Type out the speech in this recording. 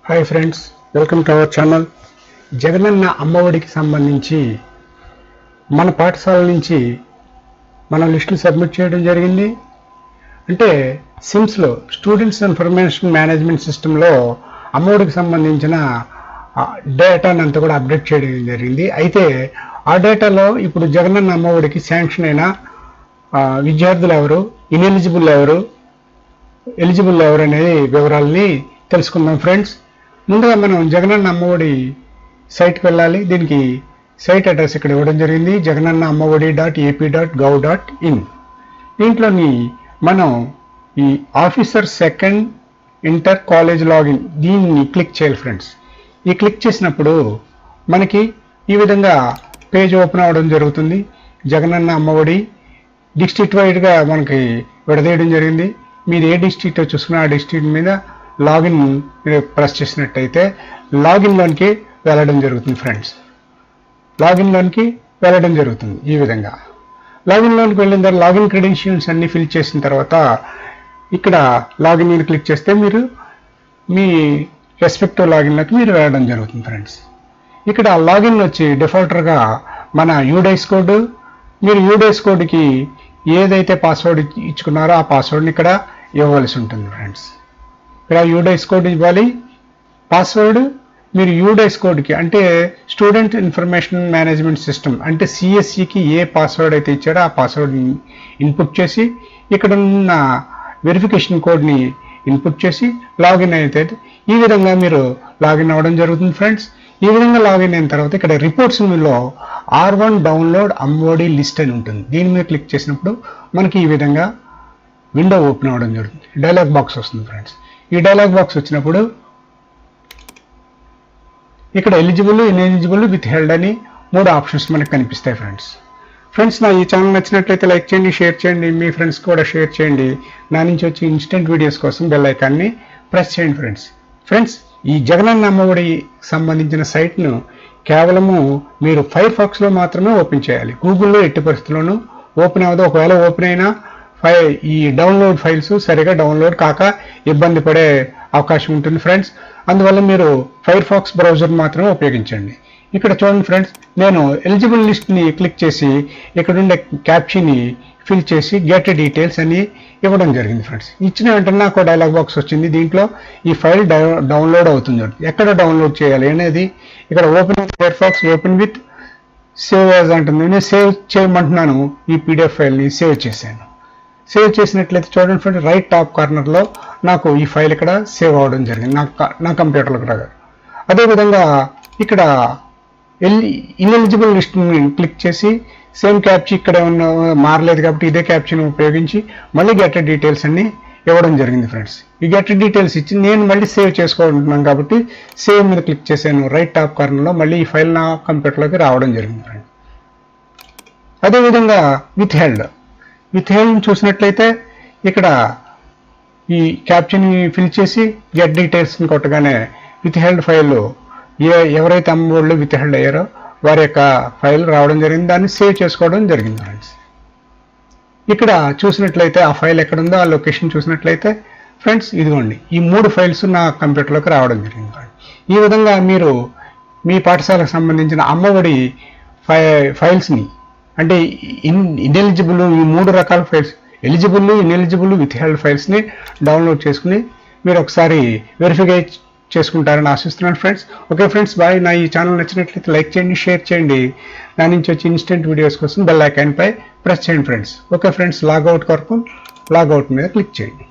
Hi friends, welcome to our channel. Jagananna అమ్మఒడికి సంబంధించి మన పాఠశాల నుంచి మన లిస్టులు సబ్మిట్ చేయడం జరిగింది. అంటే సిమ్స్లో స్టూడెంట్స్ ఇన్ఫర్మేషన్ మేనేజ్మెంట్ సిస్టంలో అమ్మఒడికి సంబంధించిన డేటాను అంతా కూడా అప్డేట్ చేయడం జరిగింది. అయితే ఆ డేటాలో ఇప్పుడు జగనన్న అమ్మఒడికి శాంక్షన్ అయిన విద్యార్థులు ఎవరు, ఇన్ఎలిజిబుల్ ఎవరు, ఎలిజిబుల్ ఎవరు అనేది వివరాలని తెలుసుకుందాం ఫ్రెండ్స్. ముందుగా మనం జగనన్న అమ్మఒడి సైట్కి వెళ్ళాలి. దీనికి సైట్ అడ్రస్ ఇక్కడ ఇవ్వడం జరిగింది, jaganannamavodi.ap.gov.in. దీంట్లోని మనం ఈ officer second inter college login దీన్ని క్లిక్ చేయాలి ఫ్రెండ్స్. ఈ క్లిక్ చేసినప్పుడు మనకి ఈ విధంగా పేజ్ ఓపెన్ అవ్వడం జరుగుతుంది. జగనన్న అమ్మఒడి డిస్ట్రిక్ట్ వైడ్గా మనకి విడదీయడం జరిగింది. మీరు ఏ డిస్ట్రిక్ట్ చూసుకున్నా ఆ డిస్ట్రిక్ట్ మీద లాగిన్ ప్రెస్ చేసినట్టయితే లాగిన్లోనికి వెళ్ళడం జరుగుతుంది ఫ్రెండ్స్. లాగిన్లోనికి వెళ్ళడం జరుగుతుంది. ఈ విధంగా లాగిన్లోనికి వెళ్ళిన తర్వాత లాగిన్ క్రెడెన్షియల్స్ అన్ని ఫిల్ చేసిన తర్వాత ఇక్కడ లాగిన్ మీద క్లిక్ చేస్తే మీరు మీ రెస్పెక్టివ్ లాగిన్లోకి మీరు వెళ్ళడం జరుగుతుంది ఫ్రెండ్స్. ఇక్కడ లాగిన్ వచ్చి డిఫాల్టర్గా మన యూడైస్ కోడ్, మీరు యూడైస్ కోడ్కి ఏదైతే పాస్వర్డ్ ఇచ్చుకున్నారో ఆ పాస్వర్డ్ని ఇక్కడ ఇవ్వవలసి ఉంటుంది ఫ్రెండ్స్. ఇక్కడ యూడైస్ కోడ్ ఇవ్వాలి. పాస్వర్డ్ మీరు యూడైస్ కోడ్కి అంటే స్టూడెంట్ ఇన్ఫర్మేషన్ మేనేజ్మెంట్ సిస్టమ్ అంటే సిఎస్సికి ఏ పాస్వర్డ్ అయితే ఇచ్చారో ఆ పాస్వర్డ్ని ఇన్పుట్ చేసి ఇక్కడ ఉన్న వెరిఫికేషన్ కోడ్ని ఇన్పుట్ చేసి లాగిన్ అయితే ఈ విధంగా మీరు లాగిన్ అవ్వడం జరుగుతుంది ఫ్రెండ్స్. ఈ విధంగా లాగిన్ అయిన తర్వాత ఇక్కడ రిపోర్ట్స్ లో R1 డౌన్లోడ్ అమ్మఒడి లిస్ట్ అని ఉంటుంది. దీని మీద క్లిక్ చేసినప్పుడు మనకి ఈ విధంగా విండో ఓపెన్ అవ్వడం జరుగుతుంది. డైలాగ్ బాక్స్ వస్తుంది ఫ్రెండ్స్. ఈ డైలాగ్ బాక్స్ వచ్చినప్పుడు ఇక్కడ ఎలిజిబుల్, ఇన్ఎలిజిబుల్, విత్ హెల్డ్ అని 3 ఆప్షన్స్ మనకు కనిపిస్తాయి ఫ్రెండ్స్. నా ఈ ఛానల్ నచ్చినట్లయితే లైక్ చేయండి, షేర్ చేయండి, మీ ఫ్రెండ్స్ కూడా షేర్ చేయండి. నా నుంచి వచ్చి ఇన్స్టెంట్ వీడియోస్ కోసం బెల్ ఐకాన్ని ప్రెస్ చేయండి ఫ్రెండ్స్. ఈ జగనన్న అమ్మఒడి సంబంధించిన సైట్ను కేవలము మీరు ఫైర్ ఫాక్స్లో మాత్రమే ఓపెన్ చేయాలి. గూగుల్లో ఎట్టి పరిస్థితుల్లోనూ ఓపెన్ అవ్వదు. ఒకవేళ ఓపెన్ అయినా ఈ డౌన్లోడ్ ఫైల్స్ సరిగా డౌన్లోడ్ కాక ఇబ్బంది పడే అవకాశం ఉంటుంది ఫ్రెండ్స్. అందువల్ల మీరు ఫైర్ ఫాక్స్ బ్రౌజర్ మాత్రమే ఉపయోగించండి. ఇక్కడ చూడండి ఫ్రెండ్స్, నేను ఎలిజిబుల్ లిస్ట్ని క్లిక్ చేసి ఇక్కడ ఉండే క్యాప్షన్ని ఫిల్ చేసి గెట్ డీటెయిల్స్ అని ఇవ్వడం జరిగింది ఫ్రెండ్స్. ఇచ్చిన వెంటనే నాకు డైలాగ్ బాక్స్ వచ్చింది. దీంట్లో ఈ ఫైల్ డౌన్లోడ్ అవుతుంది. ఎక్కడ డౌన్లోడ్ చేయాలి అనేది ఇక్కడ open with Firefox, open with save as అంటుంది. నేను సేవ్ చేయమంటున్నాను. ఈ పీడిఎఫ్ ఫైల్ని సేవ్ చేశాను. సేవ్ చేసినట్లయితే చూడండి ఫ్రెండ్స్, రైట్ టాప్ కార్నర్లో నాకు ఈ ఫైల్ ఇక్కడ సేవ్ అవ్వడం జరిగింది నా కంప్యూటర్లో కూడా. అదేవిధంగా ఇక్కడ ఇన్ఎలిజిబుల్ లిస్ట్ని క్లిక్ చేసి సేమ్ క్యాప్చీ ఇక్కడ ఉన్న మారలేదు కాబట్టి ఇదే క్యాప్చీని ఉపయోగించి మళ్ళీ గెట్ డీటెయిల్స్ అన్ని ఇవ్వడం జరిగింది ఫ్రెండ్స్. ఈ గెట్ డీటెయిల్స్ ఇచ్చి నేను మళ్ళీ సేవ్ చేసుకోవాలనుకున్నాను కాబట్టి సేవ్ మీద క్లిక్ చేశాను. రైట్ టాప్ కార్నర్లో మళ్ళీ ఈ ఫైల్ నా కంప్యూటర్లోకి రావడం జరిగింది ఫ్రెండ్స్. అదేవిధంగా విత్ హెల్డ్ చూసినట్లయితే ఇక్కడ ఈ క్యాప్చర్ని ఫిల్ చేసి గెట్ డీటెయిల్స్ని కొట్టగానే విత్ హెల్డ్ ఫైల్ ఎవరైతే అమ్మఒడిలో విత్ హెల్డ్ అయ్యారో వారి యొక్క ఫైల్ రావడం జరిగింది. దాన్ని సేవ్ చేసుకోవడం జరిగింది ఫ్రెండ్స్. ఇక్కడ చూసినట్లయితే ఆ ఫైల్ ఎక్కడుందో ఆ లొకేషన్ చూసినట్లయితే ఫ్రెండ్స్ ఇదిగోండి, ఈ 3 ఫైల్స్ నా కంప్యూటర్లోకి రావడం జరిగింది ఫ్రెండ్స్. ఈ విధంగా మీరు మీ పాఠశాలకు సంబంధించిన అమ్మఒడి ఫైల్స్ని అంటే ఇన్ఎలిజిబుల్ ఈ 3 రకాల files eligible, ineligible, withheld ఫైల్స్ని డౌన్లోడ్ చేసుకుని మీరు ఒకసారి వెరిఫై చేసుకుంటారని ఆశిస్తున్నాను ఫ్రెండ్స్. Okay friends, bye. నా ఈ ఛానల్ నచ్చినట్లయితే లైక్ చేయండి, షేర్ చేయండి. నా నుంచి వచ్చి ఇన్స్టెంట్ వీడియోస్ కోసం బెల్ ఐకాన్ పై ప్రెస్ చేయండి ఫ్రెండ్స్. ఓకే ఫ్రెండ్స్, లాగౌట్ కొరకు లాగౌట్ మీద క్లిక్ చేయండి.